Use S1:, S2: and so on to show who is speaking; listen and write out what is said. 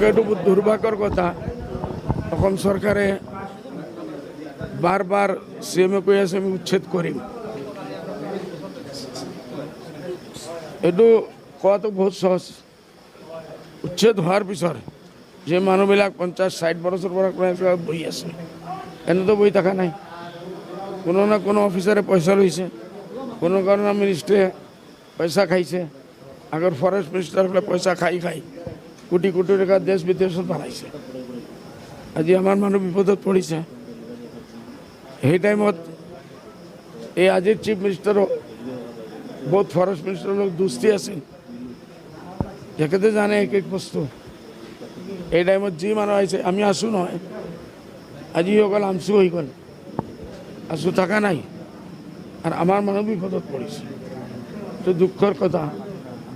S1: একটু দুর্ভাগ্যর কথা তখন সরকারে বারবার সিএমএ কই আছে আমি উচ্ছেদ করি একটু কোয়া তো বহুত সহজ উচ্ছেদ হওয়ার পিছর যে মানুহবিলাক 50-60 বছর পৰা বহি আছে এনেতো বহি থাকা নাই কোনো না কোনো অফিসারে পয়সা লইছে কোনো কারণে মিনিস্ট্রে পয়সা খাইছে আগর ফরেস্ট মিনিস্টার হলে পয়সা খাই কোটি কোটি টাকা দেশ বিদেশত বানাইছে আজি আমার মানুষ বিপদত পড়িছে সেই টাইমত এই আজিৰ চিফ মিনিষ্টারও বহুত ফরেস্ট মিনিস্টার লোক দুষ্টি আছে একেতে জানে এক এক বস্তু এই টাইমত যি মানুষ আইছে আমি আছো নহয় আজি সকল আমচু হয়ে গেল আসু থাকা নাই আর আমার মানুষ বিপদত পড়িছে তো দুঃখের কথা